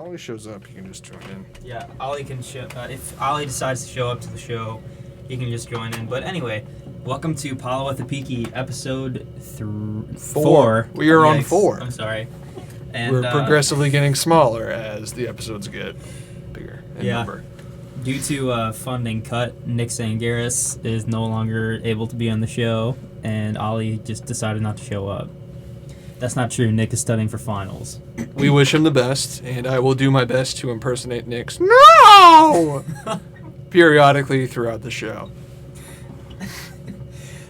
Ollie shows up, he can just join in. Yeah, Ollie can if Ollie decides to show up to the show, he can just join in. But anyway, welcome to PalawaThepiki episode 4. We are on 4. I'm sorry. And we're progressively getting smaller as the episodes get bigger in number. Due to funding cut, Nick Sangaris is no longer able to be on the show, and Ollie just decided not to show up. That's not true. Nick is studying for finals. We wish him the best, and I will do my best to impersonate Nick's "No!" periodically throughout the show.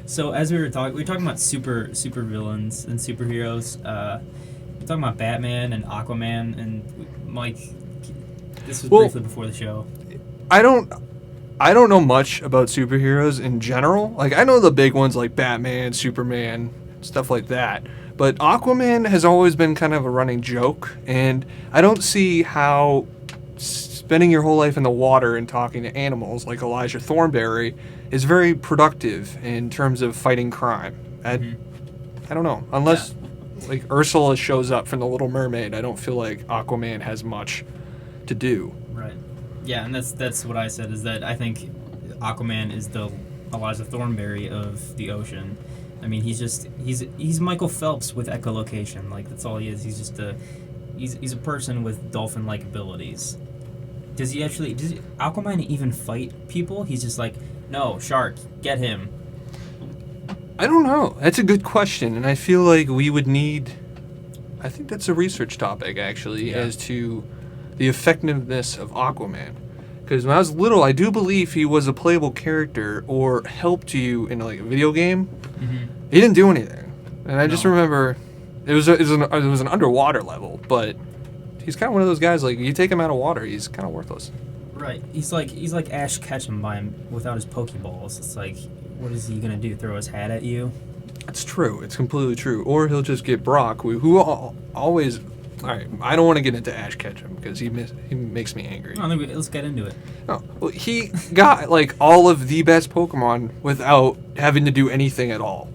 So as we were talking about super villains and superheroes. We're talking about Batman and Aquaman, and Mike. This was briefly before the show. I don't know much about superheroes in general. Like, I know the big ones like Batman, Superman, stuff like that. But Aquaman has always been kind of a running joke, and I don't see how spending your whole life in the water and talking to animals like Elijah Thornberry is very productive in terms of fighting crime. I don't know. Unless like Ursula shows up from The Little Mermaid, I don't feel like Aquaman has much to do. Right. Yeah, and that's what I said, is that I think Aquaman is the Elijah Thornberry of the ocean. I mean, he's Michael Phelps with echolocation. Like, that's all he is. He's just he's a person with dolphin-like abilities. Does Aquaman even fight people? He's just like, no, shark, get him. I don't know. That's a good question, and I feel like we would need... I think that's a research topic, actually, as to the effectiveness of Aquaman. Because when I was little, I do believe he was a playable character or helped you in like a video game. Mm-hmm. He didn't do anything, and I just remember it was an underwater level, but he's kind of one of those guys. Like, you take him out of water, he's kind of worthless. Right. He's like Ash Ketchum without his Pokeballs. It's like, what is he gonna do? Throw his hat at you? That's true. It's completely true. Or he'll just get Brock, who always. All right, I don't want to get into Ash Ketchum because he makes me angry. No, let's get into it. No, well, he got like all of the best Pokemon without having to do anything at all.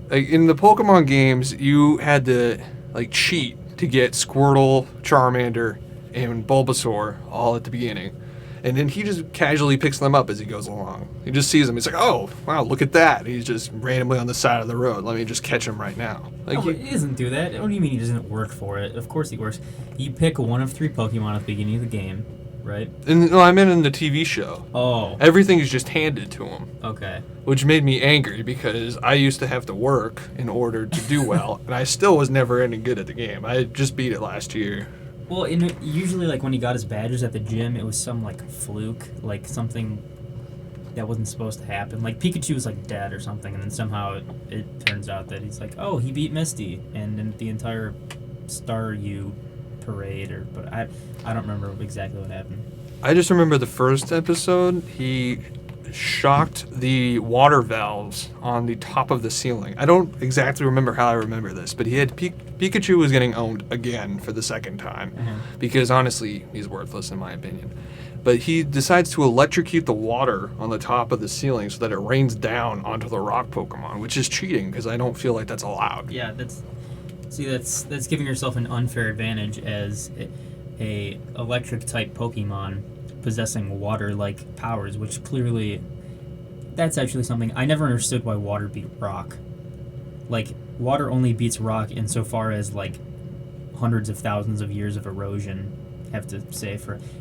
Like, in the Pokemon games, you had to like cheat to get Squirtle, Charmander, and Bulbasaur all at the beginning, and then he just casually picks them up as he goes along. He just sees them. He's like, "Oh, wow, look at that!" He's just randomly on the side of the road. Let me just catch him right now. Like, he doesn't do that. What do you mean he doesn't work for it? Of course he works. You pick one of 3 Pokemon at the beginning of the game, right? And no, I meant in the TV show. Oh. Everything is just handed to him. Okay. Which made me angry because I used to have to work in order to do well, and I still was never any good at the game. I just beat it last year. Well, usually, like, when he got his badges at the gym, it was some, like, fluke, like, something that wasn't supposed to happen. Like, Pikachu was, like, dead or something, and then somehow it turns out that he's like, oh, he beat Misty, and then the entire Staryu parade, but I don't remember exactly what happened. I just remember the first episode, he shocked the water valves on the top of the ceiling. I don't exactly remember how I remember this, but he had Pikachu was getting owned again for the second time, because honestly, he's worthless in my opinion. But he decides to electrocute the water on the top of the ceiling so that it rains down onto the rock Pokemon, which is cheating because I don't feel like that's allowed. Yeah, that's giving yourself an unfair advantage as a electric type Pokemon possessing water-like powers, which clearly, that's actually something I never understood why water beat rock. Like, water only beats rock insofar as, like, hundreds of thousands of years of erosion have to say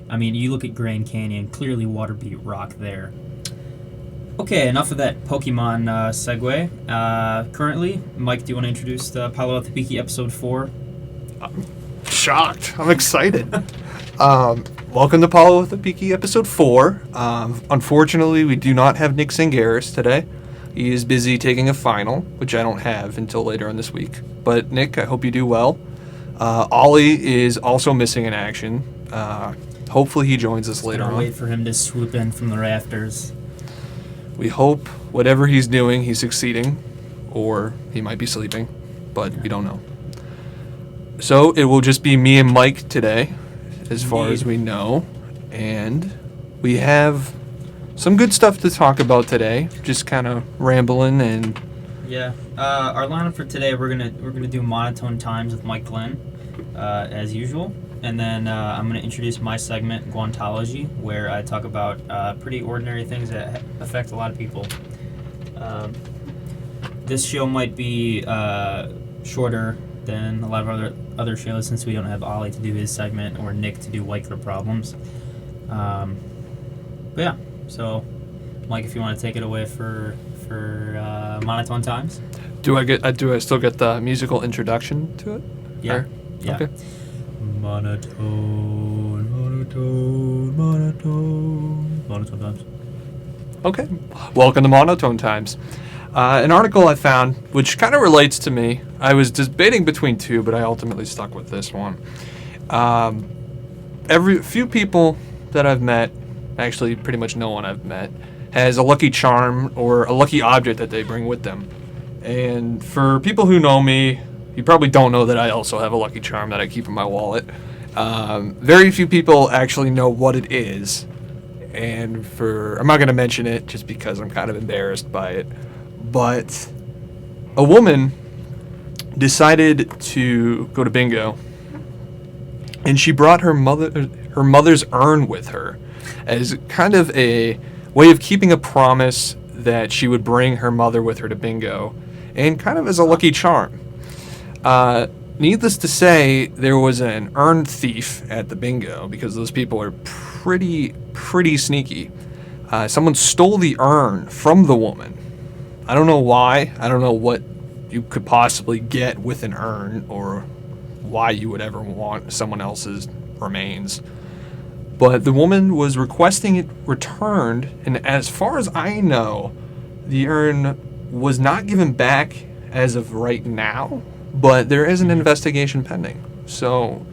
I mean, you look at Grand Canyon, clearly water beat rock there. Okay, enough of that Pokemon segue. Currently, Mike, do you want to introduce the PalawaThepiki episode 4? I'm shocked. I'm excited. Welcome to PalawaThepiki episode 4. Unfortunately, we do not have Nick Sangaris today. He is busy taking a final, which I don't have until later on this week. But Nick, I hope you do well. Ollie is also missing in action. Hopefully he joins us later on. Wait for him to swoop in from the rafters. We hope whatever he's doing, he's succeeding, or he might be sleeping, but we don't know. So it will just be me and Mike today, as far as we know, and we have some good stuff to talk about today. Just kind of rambling and. Yeah, our lineup for today, we're gonna do monotone times with Mike Glenn, as usual, and then I'm going to introduce my segment, Guantology, where I talk about pretty ordinary things that affect a lot of people. This show might be shorter than a lot of other shows since we don't have Ollie to do his segment or Nick to do White Girl Problems. But yeah, so Mike, if you want to take it away for Monotone Times. Do I still get the musical introduction to it? Yeah. Or? Yeah. Okay. Monotone Times. Okay. Welcome to Monotone Times. An article I found, which kind of relates to me. I was debating between two, but I ultimately stuck with this one. Few people that I've met, actually pretty much no one I've met, has a lucky charm or a lucky object that they bring with them. And for people who know me, you probably don't know that I also have a lucky charm that I keep in my wallet. Very few people actually know what it is. And I'm not going to mention it just because I'm kind of embarrassed by it. But a woman decided to go to bingo, and she brought her mother's urn with her as kind of a way of keeping a promise that she would bring her mother with her to bingo, and kind of as a lucky charm. Needless to say, there was an urn thief at the bingo because those people are pretty sneaky. Someone stole the urn from the woman. I don't know why. I don't know what you could possibly get with an urn or why you would ever want someone else's remains. But the woman was requesting it returned, and as far as I know, the urn was not given back as of right now, but there is an investigation pending. So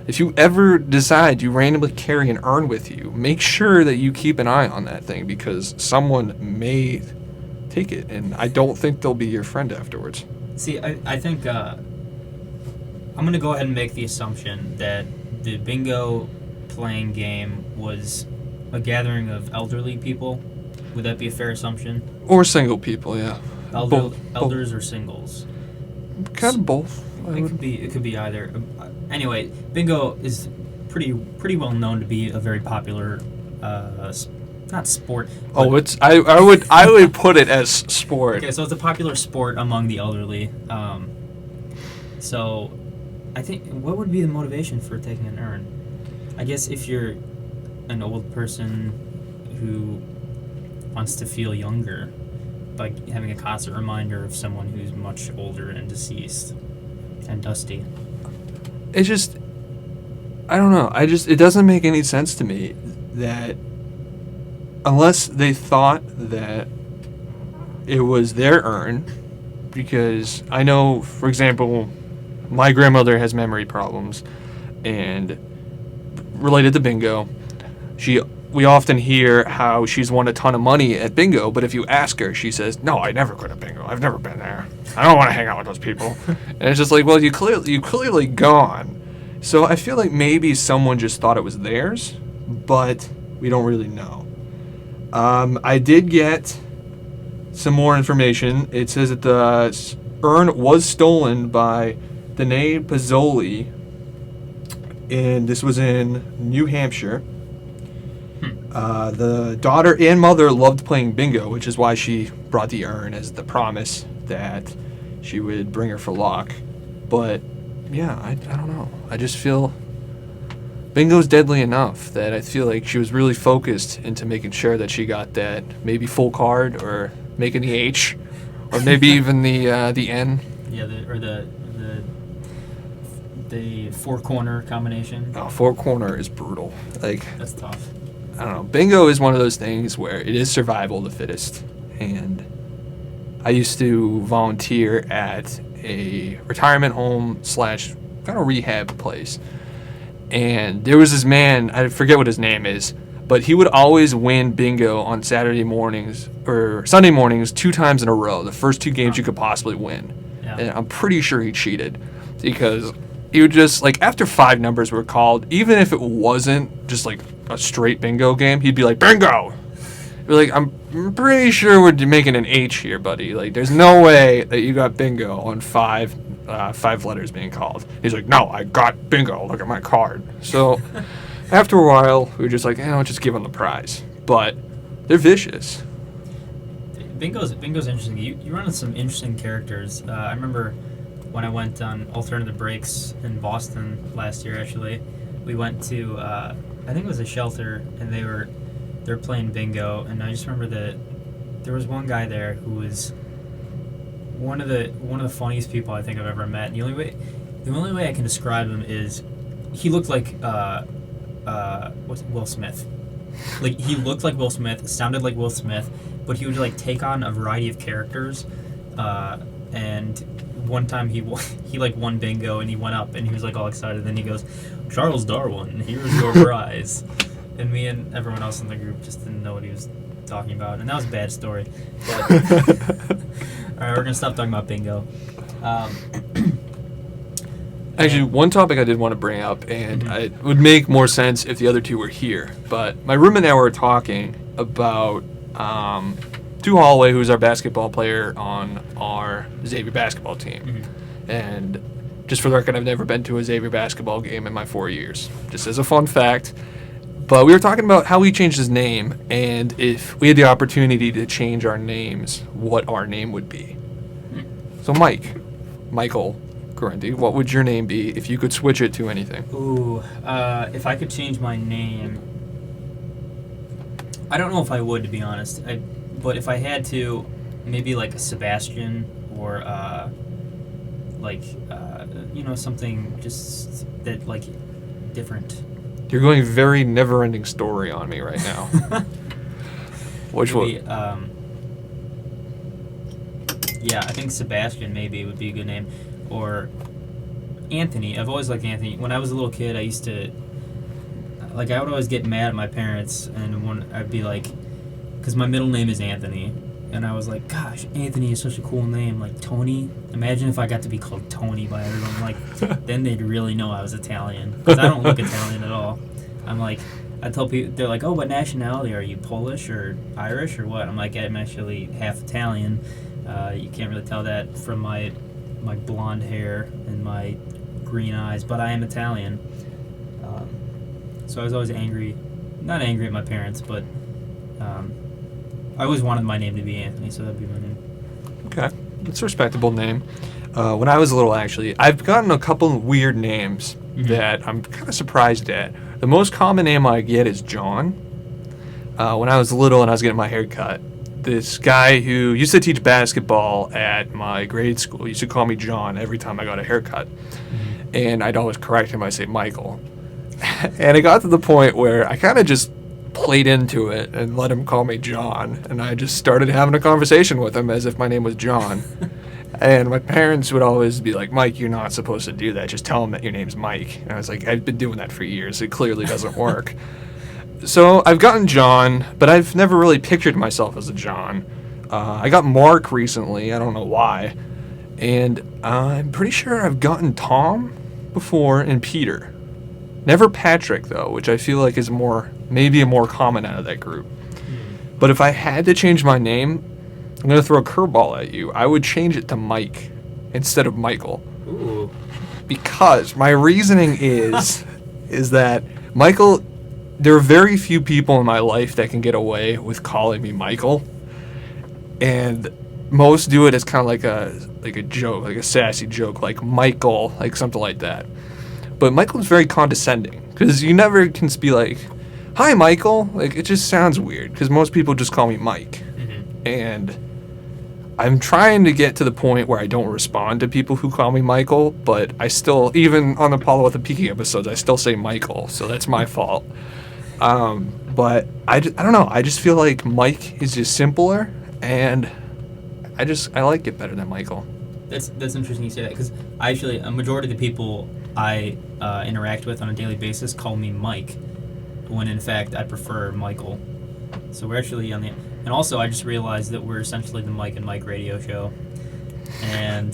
if you ever decide you randomly carry an urn with you, make sure that you keep an eye on that thing because someone may take it, and I don't think they'll be your friend afterwards. See, I think I'm going to go ahead and make the assumption that the bingo playing game was a gathering of elderly people. Would that be a fair assumption? Or single people, yeah. Elders or singles? Kind of both. It could be either. Anyway, bingo is pretty well known to be a very popular not sport. Oh, it's I would put it as sport. Okay, so it's a popular sport among the elderly. So I think what would be the motivation for taking an urn? I guess if you're an old person who wants to feel younger by having a constant reminder of someone who's much older and deceased and dusty. It just, I don't know. It doesn't make any sense to me that unless they thought that it was their urn, because I know, for example, my grandmother has memory problems, and related to bingo, we often hear how she's won a ton of money at bingo, but if you ask her, she says, "No, I never go to bingo. I've never been there. I don't want to hang out with those people." And it's just like, well, you clearly gone. So I feel like maybe someone just thought it was theirs, but we don't really know. I did get some more information. It says that the urn was stolen by Danae Pazzoli, and this was in New Hampshire. The daughter and mother loved playing bingo, which is why she brought the urn as the promise that she would bring her for luck. But yeah, I don't know. I just feel bingo's deadly enough that I feel like she was really focused into making sure that she got that maybe full card or making the H or maybe even the N. Yeah, the four corner combination. Oh, four corner is brutal. Like, that's tough. I don't know. Bingo is one of those things where it is survival of the fittest. And I used to volunteer at a retirement home / kind of rehab place. And there was this man, I forget what his name is, but he would always win bingo on Saturday mornings or Sunday mornings 2 times in a row. The first 2 games you could possibly win. Yeah. And I'm pretty sure he cheated because he would just, like, after 5 numbers were called, even if it wasn't just like a straight bingo game, he'd be like, "Bingo!" Be like, I'm pretty sure we're making an H here, buddy. Like, there's no way that you got bingo on 5 5 letters being called. He's like, no, I got bingo. Look at my card. So after a while, we were just like, let's just give them the prize. But they're vicious. Bingo's interesting. You run into some interesting characters. I remember when I went on alternative breaks in Boston last year. Actually, we went to I think it was a shelter, and they were playing bingo, and I just remember that there was one guy there who was one of the funniest people I think I've ever met. And the only way I can describe him is he looked like Will Smith. Like, he looked like Will Smith, sounded like Will Smith, but he would like take on a variety of characters. And one time he like won bingo, and he went up and he was like all excited. And then he goes, "Charles Darwin, here's your prize." And me and everyone else in the group just didn't know what he was talking about, and that was a bad story. But all right, we're gonna stop talking about bingo. Actually, one topic I did want to bring up, and it would make more sense if the other two were here, but my roommate and I were talking about Tu Holloway, who's our basketball player on our Xavier basketball team. And just for the record, I've never been to a Xavier basketball game in my 4 years, just as a fun fact. But we were talking about how he changed his name, and if we had the opportunity to change our names, what our name would be. So Michael Correnti, what would your name be if you could switch it to anything? Ooh, if I could change my name, I don't know if I would, to be honest. But if I had to, maybe like a Sebastian, or something just that like different. You're going very never-ending story on me right now. Which maybe, one? Yeah, I think Sebastian maybe would be a good name. Or Anthony. I've always liked Anthony. When I was a little kid, I would always get mad at my parents, and when I'd be like, because my middle name is Anthony, and I was like, gosh, Anthony is such a cool name, like Tony. Imagine if I got to be called Tony by everyone. Like, then they'd really know I was Italian, because I don't look Italian at all. I'm like, I tell people, they're like, oh, what nationality are you? Polish or Irish or what? I'm like, I'm actually half Italian. You can't really tell that from my blonde hair and my green eyes, but I am Italian. So I was always not angry at my parents, but I always wanted my name to be Anthony, so that'd be my name. Okay, it's a respectable name. When I was little, actually, I've gotten a couple of weird names that I'm kind of surprised at. The most common name I get is John. When I was little and I was getting my hair cut, this guy who used to teach basketball at my grade school used to call me John every time I got a haircut. And I'd always correct him. I'd say Michael. And it got to the point where I kind of just played into it and let him call me John. And I just started having a conversation with him as if my name was John. And my parents would always be like, Mike, you're not supposed to do that. Just tell him that your name's Mike. And I was like, I've been doing that for years. It clearly doesn't work. So I've gotten John, but I've never really pictured myself as a John. I got Mark recently. I don't know why. And I'm pretty sure I've gotten Tom before and Peter. Never Patrick, though, which I feel like is maybe a more common out of that group. But if I had to change my name, I'm going to throw a curveball at you. I would change it to Mike instead of Michael. Ooh. Because my reasoning is that Michael... There are very few people in my life that can get away with calling me Michael, and most do it as kind of like a joke, like a sassy joke, like Michael, like something like that. But Michael's very condescending, because you never can be like, "Hi, Michael." Like, it just sounds weird, because most people just call me Mike, and I'm trying to get to the point where I don't respond to people who call me Michael, but I still, even on the PalawaThepiki episodes, I still say Michael, so that's my fault. But I don't know. I just feel like Mike is just simpler, and I like it better than Michael. That's interesting you say that, because actually a majority of the people I interact with on a daily basis call me Mike, when in fact I prefer Michael. So we're actually on the... And also I just realized that we're essentially the Mike and Mike radio show. And...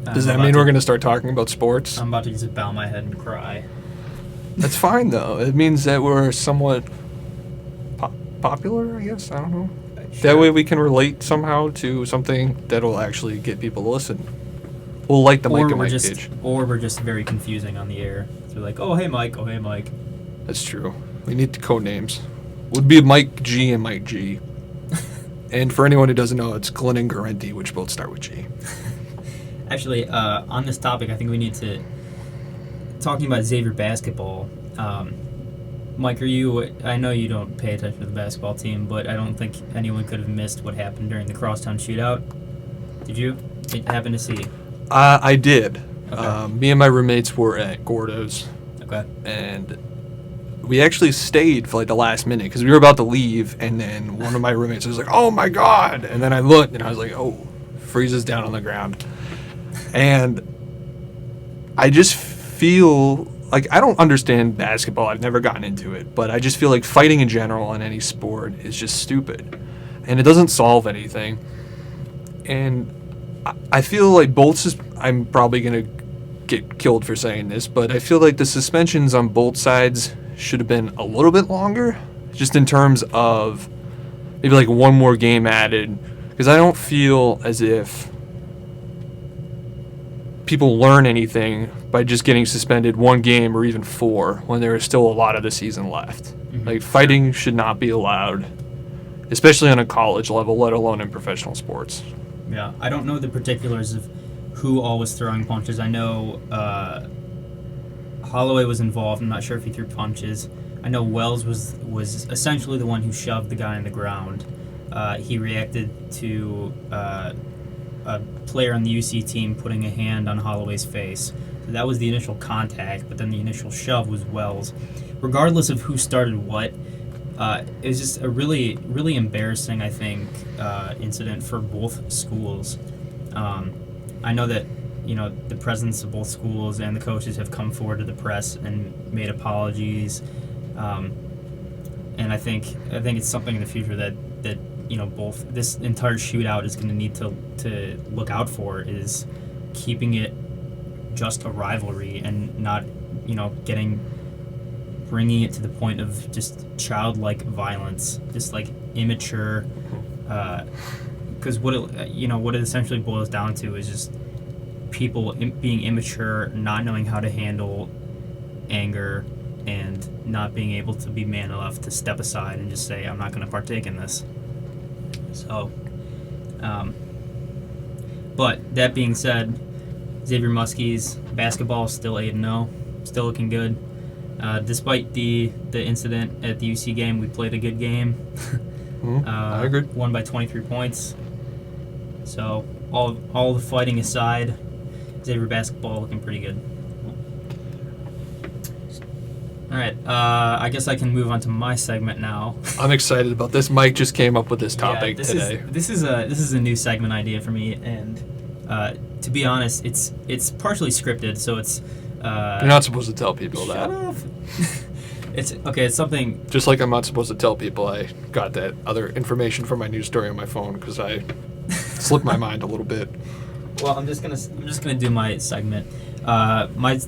Does that mean we're going to start talking about sports? I'm about to just bow my head and cry. That's fine, though. It means that we're somewhat popular, I guess. I don't know. Sure. That way we can relate somehow to something that'll actually get people to listen. We'll like the Mike or and we're Mike just page. or we're just very confusing on the air. So we're like, oh hey Mike, oh hey Mike. That's true. We need the code names. Would be Mike G and Mike G. And for anyone who doesn't know, it's Glenn and Garenti, which both start with G. Actually, on this topic, I think we need to talking about Xavier basketball. Mike, I know you don't pay attention to the basketball team, but I don't think anyone could have missed what happened during the crosstown shootout. Did you happen to see? I did. Okay. Me and my roommates were at Gordo's. Okay. And we actually stayed for like the last minute because we were about to leave, and then one of my roommates was like, "Oh my god!" And then I looked, and I was like, "Oh," freezes down on the ground, and I just feel like I don't understand basketball. I've never gotten into it, but I just feel like fighting in general in any sport is just stupid, and it doesn't solve anything. And I feel like I'm probably gonna get killed for saying this, but I feel like the suspensions on both sides should have been a little bit longer, just in terms of maybe like one more game added, because I don't feel as if people learn anything by just getting suspended one game or even 4 when there is still a lot of the season left. Mm-hmm. Like, fighting should not be allowed, especially on a college level, let alone in professional sports. Yeah, I don't know the particulars of who all was throwing punches. I know Holloway was involved. I'm not sure if he threw punches. I know Wells was essentially the one who shoved the guy on the ground. He reacted to a player on the UC team putting a hand on Holloway's face. So that was the initial contact, but then the initial shove was Wells. Regardless of who started what, it was just a really, really embarrassing, I think, incident for both schools. I know that the presidents of both schools and the coaches have come forward to the press and made apologies, and I think it's something in the future that both this entire shootout is going to need to look out for, is keeping it just a rivalry and not bringing it to the point of just childlike violence, just like immature. Because what it essentially boils down to is just people being immature, not knowing how to handle anger, and not being able to be man enough to step aside and just say, I'm not going to partake in this. So, but that being said, Xavier Muskies basketball is still 8-0, still looking good. Despite the incident at the UC game, we played a good game. I agree. Won by 23 points. So all the fighting aside, Xavier basketball looking pretty good. All right, I guess I can move on to my segment now. I'm excited about this. Mike just came up with this topic today. This is a new segment idea for me, and to be honest, it's partially scripted, so it's. You're not supposed to tell people shut that. Up. It's okay. It's something. Just like I'm not supposed to tell people I got that other information from my news story on my phone because I slipped my mind a little bit. Well, I'm just gonna do my segment.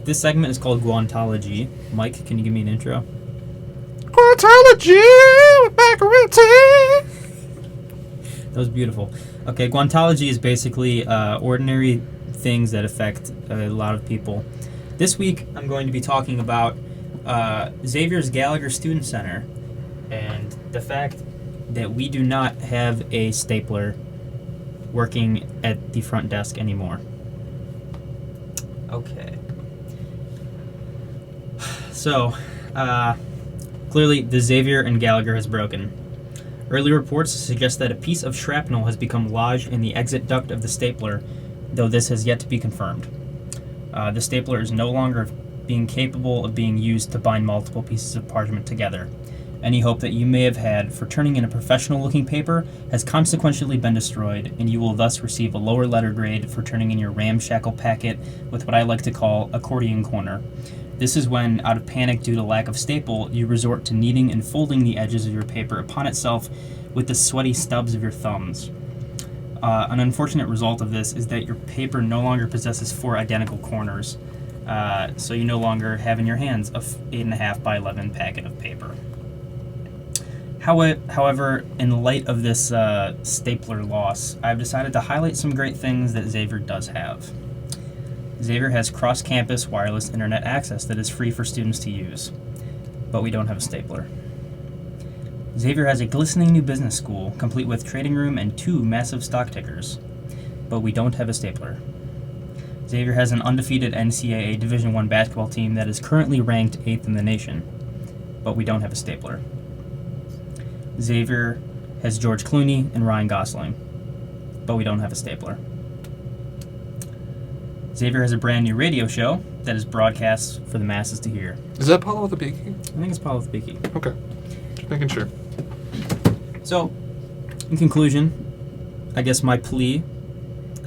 This segment is called Guantology. Mike, can you give me an intro? Guantology with macaroni. That was beautiful. Okay, Guantology is basically ordinary things that affect a lot of people. This week, I'm going to be talking about Xavier's Gallagher Student Center and the fact that we do not have a stapler working at the front desk anymore. Okay. So, clearly the Xavier and Gallagher has broken. Early reports suggest that a piece of shrapnel has become lodged in the exit duct of the stapler, though this has yet to be confirmed. The stapler is no longer being capable of being used to bind multiple pieces of parchment together. Any hope that you may have had for turning in a professional-looking paper has consequentially been destroyed, and you will thus receive a lower letter grade for turning in your ramshackle packet with what I like to call accordion corner. This is when, out of panic due to lack of staple, you resort to kneading and folding the edges of your paper upon itself with the sweaty stubs of your thumbs. An unfortunate result of this is that your paper no longer possesses 4 identical corners, so you no longer have in your hands a 8.5 by 11 packet of paper. However, in light of this stapler loss, I've decided to highlight some great things that Xavier does have. Xavier has cross-campus wireless internet access that is free for students to use, but we don't have a stapler. Xavier has a glistening new business school, complete with trading room and 2 massive stock tickers, but we don't have a stapler. Xavier has an undefeated NCAA Division I basketball team that is currently ranked 8th in the nation, but we don't have a stapler. Xavier has George Clooney and Ryan Gosling, but we don't have a stapler. Xavier has a brand new radio show that is broadcast for the masses to hear. Is that PalawaThepiki? I think it's PalawaThepiki. Okay. Just making sure. So, in conclusion, I guess my plea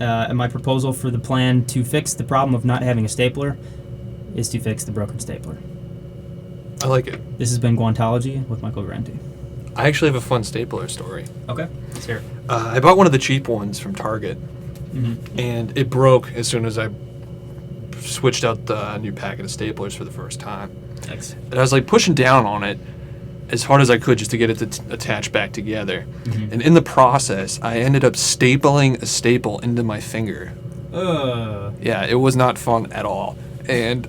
and my proposal for the plan to fix the problem of not having a stapler is to fix the broken stapler. I like it. This has been Guantology with Michael Grenti. I actually have a fun stapler story. Okay, let's hear it. I bought one of the cheap ones from Target, Mm-hmm. and it broke as soon as I switched out the new packet of staplers for the first time. Thanks. And I was like pushing down on it as hard as I could just to get it to attach back together. Mm-hmm. And in the process, I ended up stapling a staple into my finger. Yeah, it was not fun at all. And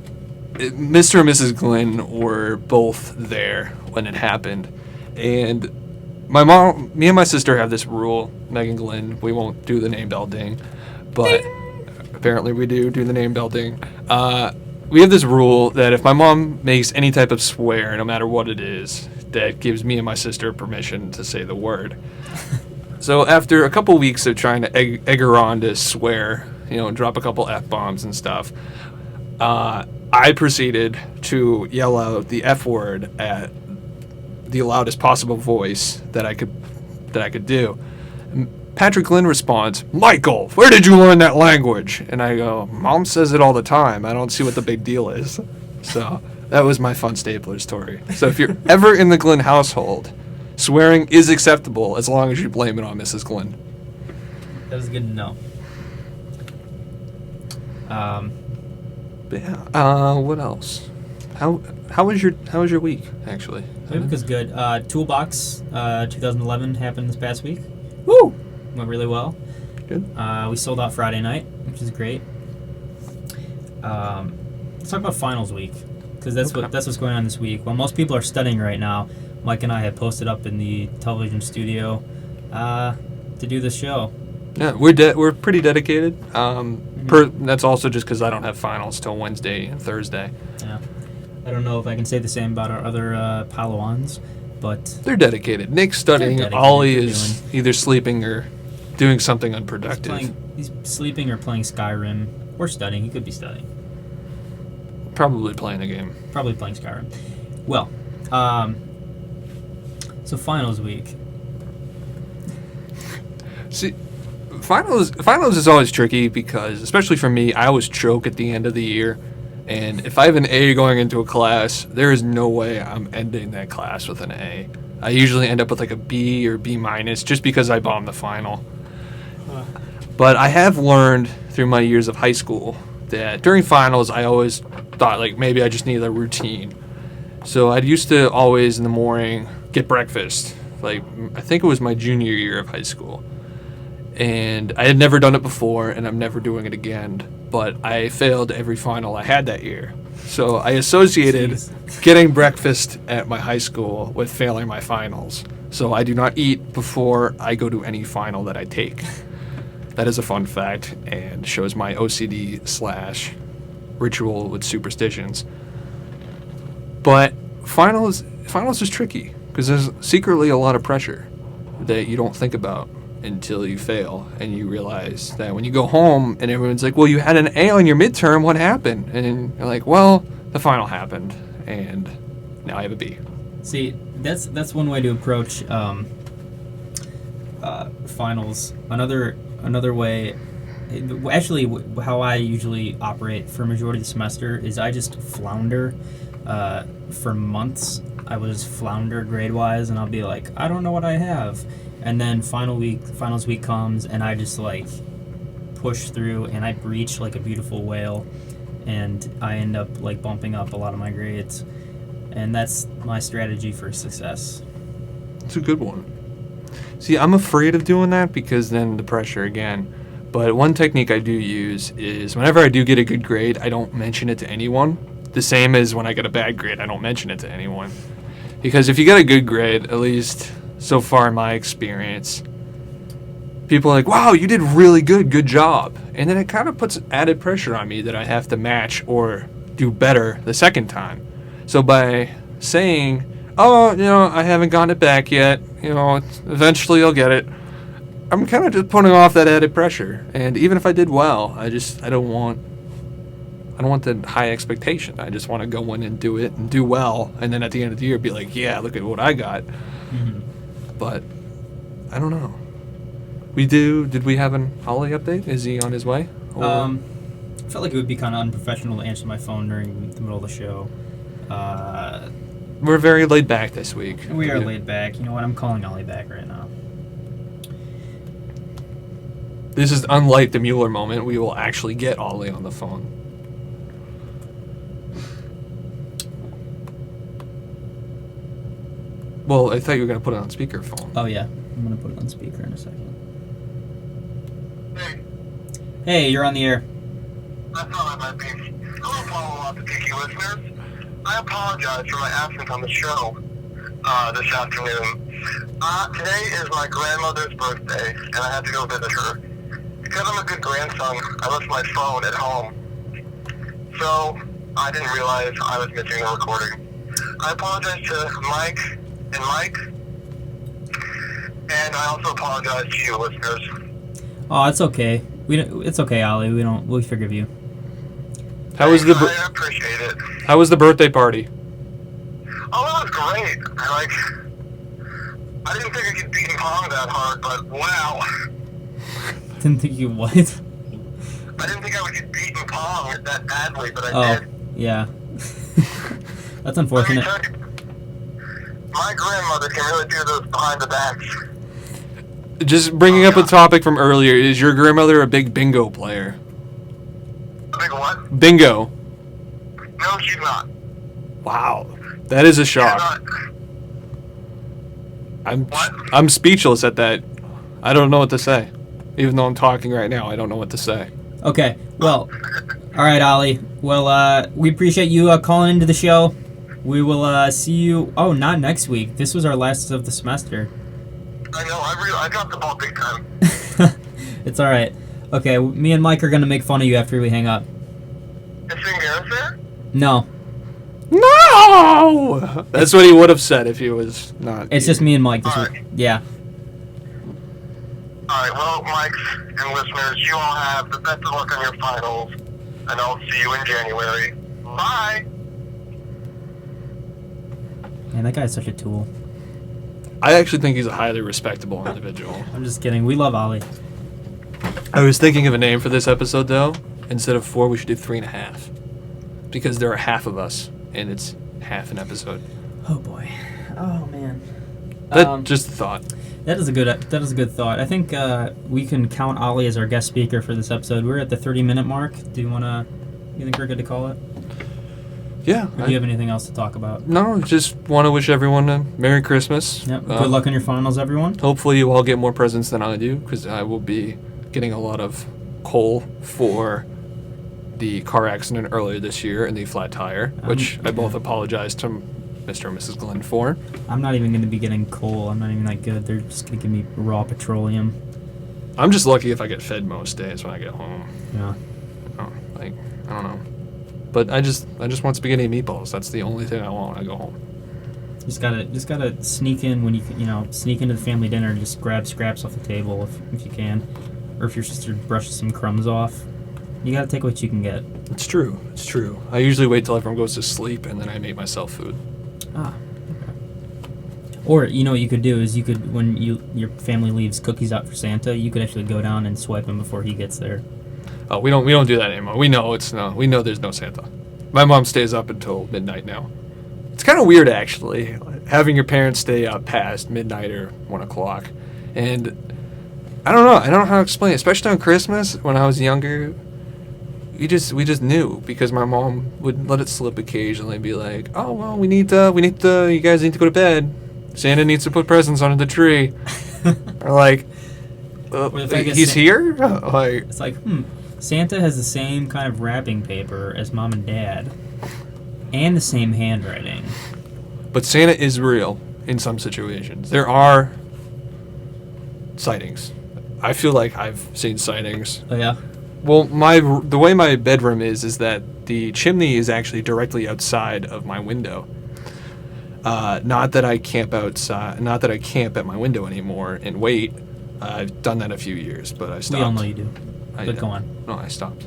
Mr. and Mrs. Glenn were both there when it happened. And my mom, me and my sister have this rule, Megan Glenn, we won't do the name bell ding, but apparently we do the name bell ding. We have this rule that if my mom makes any type of swear, no matter what it is, that gives me and my sister permission to say the word. So after a couple weeks of trying to egg her on to swear, drop a couple F-bombs and stuff, I proceeded to yell out the F word at the loudest possible voice that I could do. Patrick Glenn responds, "Michael, where did you learn that language?" And I go, "Mom says it all the time. I don't see what the big deal is." So that was my fun stapler story. So if you're ever in the Glenn household, swearing is acceptable as long as you blame it on Mrs. Glenn. That was good to know. But yeah, what else? How was your week actually? My week was good. Toolbox 2011 happened this past week. Woo! Went really well. Good. We sold out Friday night, which is great. Let's talk about finals week, because that's what's going on this week. While most people are studying right now, Mike and I have posted up in the television studio to do this show. Yeah, we're pretty dedicated. That's also just because I don't have finals till Wednesday and Thursday. Yeah. I don't know if I can say the same about our other Padawans, but they're dedicated. Nick's studying. Ollie is either sleeping or doing something unproductive. He's sleeping or playing Skyrim or studying. He could be studying. Probably playing a game. Probably playing Skyrim. Well, so finals week. See, finals is always tricky because, especially for me, I always choke at the end of the year. And if I have an A going into a class, there is no way I'm ending that class with an A. I usually end up with like a B or B minus just because I bombed the final. But I have learned through my years of high school that during finals, I always thought like maybe I just needed a routine. So I used to always in the morning get breakfast. Like I think it was my junior year of high school. And I had never done it before, and I'm never doing it again. But I failed every final I had that year. So I associated getting breakfast at my high school with failing my finals. So I do not eat before I go to any final that I take. That is a fun fact and shows my OCD/ritual with superstitions. But finals is tricky because there's secretly a lot of pressure that you don't think about until you fail, and you realize that when you go home and everyone's like, well, you had an A on your midterm, what happened? And you're like, well, the final happened, and now I have a B. See, that's one way to approach finals. Another way, actually, how I usually operate for majority of the semester is I just flounder for months. I will just flounder grade-wise, and I'll be like, I don't know what I have. And then finals week comes, and I just like push through, and I breach like a beautiful whale, and I end up like bumping up a lot of my grades, and that's my strategy for success. It's a good one. See, I'm afraid of doing that because then the pressure again. But one technique I do use is whenever I do get a good grade, I don't mention it to anyone. The same as when I get a bad grade, I don't mention it to anyone. Because if you get a good grade, at least so far in my experience, people are like, wow, you did really good job. And then it kind of puts added pressure on me that I have to match or do better the second time. So by saying, oh, I haven't gotten it back yet, eventually I'll get it, I'm kind of just putting off that added pressure. And even if I did well, I don't want the high expectation. I just want to go in and do it and do well, and then at the end of the year be like, yeah, look at what I got. Mm-hmm. But I don't know. Did we have an Ollie update? Is he on his way? I felt like it would be kind of unprofessional to answer my phone during the middle of the show. We're very laid back this week. We are laid back. You know what? I'm calling Ollie back right now. This is unlike the Mueller moment. We will actually get Ollie on the phone. Well, I thought you were going to put it on speakerphone. Oh, yeah. I'm going to put it on speaker in a second. Hey, you're on the air. That's all I might be. Hello, PalawaThepiki listeners. I apologize for my absence on the show this afternoon. Today is my grandmother's birthday, and I had to go visit her. Because I'm a good grandson, I left my phone at home. So, I didn't realize I was missing the recording. I apologize to Mike, and I also apologize to you, listeners. Oh, it's okay. It's okay, Ollie. We forgive you. I appreciate it. How was the birthday party? Oh, it was great. I didn't think I could beat Pong that hard, but wow. Didn't think you what? I didn't think I would get beaten Pong that badly, but I did. Yeah. That's unfortunate. My grandmother can really do those behind the backs. Just bringing up a topic from earlier, is your grandmother a big bingo player? A big what? Bingo. No, she's not. Wow. That is a shock. I'm speechless at that. I don't know what to say. Even though I'm talking right now, I don't know what to say. Okay, well, all right, Ollie. Well, we appreciate you calling into the show. We will see you. Oh, not next week. This was our last of the semester. I know. I dropped the ball big time. It's all right. Okay, me and Mike are gonna make fun of you after we hang up. Is Gareth there? No, No! That's what he would have said if he was not. it's just me and Mike this All week. right. Yeah. All right. Well, Mike's and listeners, you all have the best of luck on your finals, and I'll see you in January. Bye. Man, that guy's such a tool. I actually think he's a highly respectable individual. I'm just kidding. We love Ollie. I was thinking of a name for this episode, though. Instead of 4, we should do 3.5. Because there are half of us, and it's half an episode. Oh boy. Oh man. Just a thought. That is a good thought. I think we can count Ollie as our guest speaker for this episode. We're at the 30-minute mark. You think we're good to call it? Yeah. Or do you have anything else to talk about? No, just want to wish everyone a Merry Christmas. Yep. Good luck on your finals, everyone. Hopefully you all get more presents than I do, because I will be getting a lot of coal for the car accident earlier this year and the flat tire, which I both apologize to Mr. and Mrs. Glenn for. I'm not even going to be getting coal. I'm not even that good. They're just going to give me raw petroleum. I'm just lucky if I get fed most days when I get home. Yeah. I don't know. But I just want spaghetti and meatballs. That's the only thing I want when I go home. Just gotta sneak in when sneak into the family dinner and just grab scraps off the table if you can, or if your sister brushes some crumbs off. You gotta take what you can get. It's true. I usually wait till everyone goes to sleep and then I make myself food. Ah. Okay. Or what you could do is when your family leaves cookies out for Santa, you could actually go down and swipe them before he gets there. Oh, we don't do that anymore. We know there's no Santa. My mom stays up until midnight now. It's kind of weird, actually, having your parents stay up past midnight or 1 o'clock. And I don't know how to explain it. Especially on Christmas, when I was younger, we just knew, because my mom would let it slip occasionally and be like, oh, well, you guys need to go to bed. Santa needs to put presents under the tree. Or like, Or the fact that he's here? Like, It's like, Santa has the same kind of wrapping paper as Mom and Dad, and the same handwriting. but Santa is real in some situations. There are sightings. I feel like I've seen sightings. Oh yeah. Well, the way my bedroom is that the chimney is actually directly outside of my window. Not that I camp outside. Not that I camp at my window anymore and wait. I've done that a few years, but I stopped. We all know you do. I But go on. No, I stopped.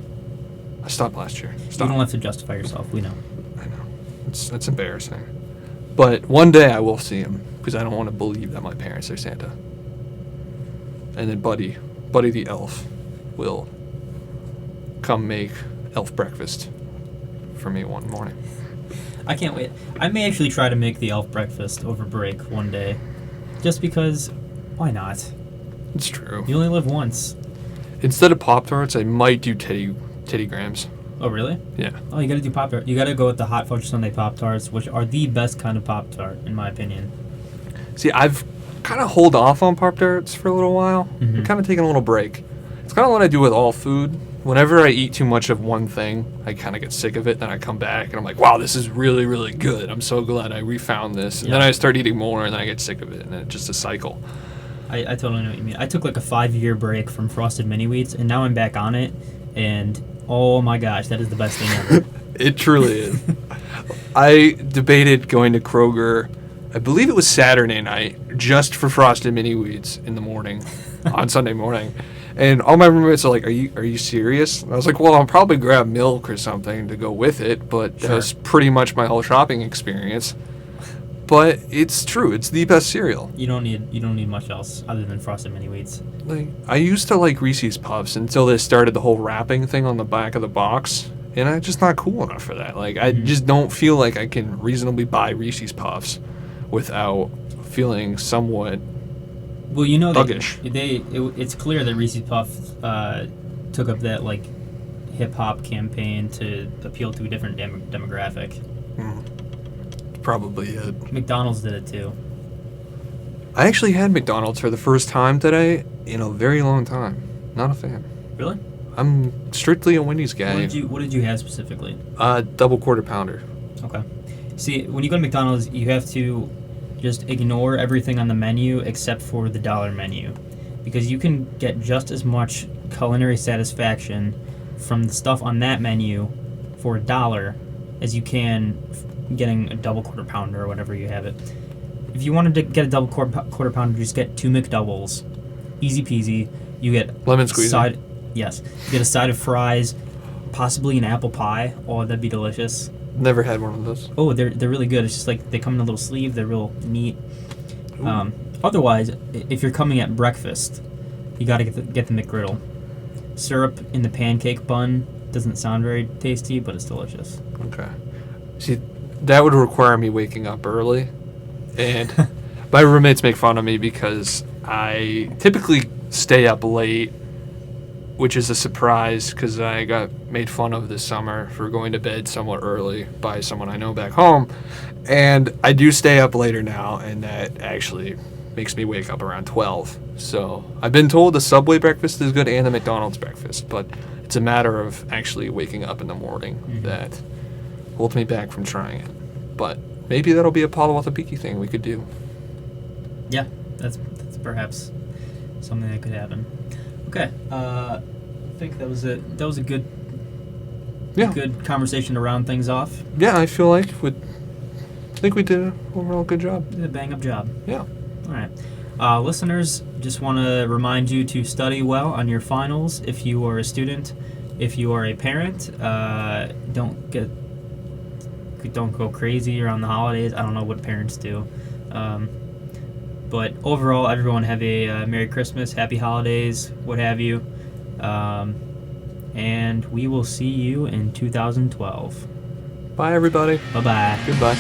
I stopped last year. You Stopped. don't have to justify yourself. We know. I know. It's embarrassing. But one day I will see him because I don't want to believe that my parents are Santa. And then Buddy the elf, will come make elf breakfast for me one morning. I can't wait. I may actually try to make the elf breakfast over break one day, just because. Why not? It's true. You only live once. Instead of Pop-Tarts, I might do Teddy Grahams. Oh really? Yeah. Oh, you gotta do Pop-Tart. You gotta go with the hot fudge sundae Pop-Tarts, which are the best kind of Pop-Tart, in my opinion. See, I've kind of hold off on Pop-Tarts for a little while. Mhm. I'm kind of taking a little break. It's kind of what I do with all food. Whenever I eat too much of one thing, I kind of get sick of it. Then I come back and I'm like, wow, this is really, really good. I'm so glad I refound this. And then Yeah. I start eating more and then I get sick of it. And then it's just a cycle. I totally know what you mean. I took like a 5-year break from Frosted Mini Wheats, and now I'm back on it, and oh my gosh, that is the best thing ever. It truly is. I debated going to Kroger, I believe it was Saturday night, just for Frosted Mini Wheats in the morning, on Sunday morning. And all my roommates are like, are you serious? And I was like, well, I'll probably grab milk or something to go with it, but that Sure. was pretty much my whole shopping experience. But it's true, it's the best cereal. You don't need much else other than Frosted Mini Wheats. Like, I used to like Reese's Puffs until they started the whole wrapping thing on the back of the box, and I'm just not cool enough for that. Like, I just don't feel like I can reasonably buy Reese's Puffs without feeling somewhat Well, you know, thuggish. It's clear that Reese's Puffs took up that like hip hop campaign to appeal to a different demographic. Probably it. McDonald's did it too. I actually had McDonald's for the first time today in a very long time. Not a fan. Really? I'm strictly a Wendy's guy. What did you have specifically? Double quarter pounder. Okay. See, when you go to McDonald's, you have to just ignore everything on the menu except for the dollar menu, because you can get just as much culinary satisfaction from the stuff on that menu for $1 as you can getting a double quarter pounder or whatever you have it. If you wanted to get a double quarter pounder, just get 2 McDoubles. Easy peasy. You get Lemon squeezy. Yes. You get a side of fries, possibly an apple pie. Oh, that'd be delicious. Never had one of those. Oh, they're really good. It's just like they come in a little sleeve. They're real neat. Otherwise, if you're coming at breakfast, you got to get the McGriddle. Syrup in the pancake bun doesn't sound very tasty, but it's delicious. Okay. See, that would require me waking up early, and my roommates make fun of me because I typically stay up late, which is a surprise because I got made fun of this summer for going to bed somewhat early by someone I know back home, and I do stay up later now, and that actually makes me wake up around 12. So I've been told the Subway breakfast is good and the McDonald's breakfast, but it's a matter of actually waking up in the morning that holds me back from trying it. But maybe that'll be a PalawaThepiki thing we could do. Yeah, that's perhaps something that could happen. Okay, I think that was it. That was a good conversation to round things off. Yeah, I feel like we did an overall good job. Did a bang up job. Yeah. All right. Listeners, just want to remind you to study well on your finals if you are a student. If you are a parent, don't go crazy around the holidays. I don't know what parents do. But overall, everyone have a Merry Christmas, Happy Holidays, what have you. And we will see you in 2012. Bye, everybody. Bye-bye. Goodbye.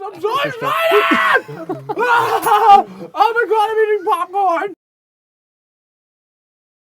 I'm so excited! Oh my god, I'm eating popcorn!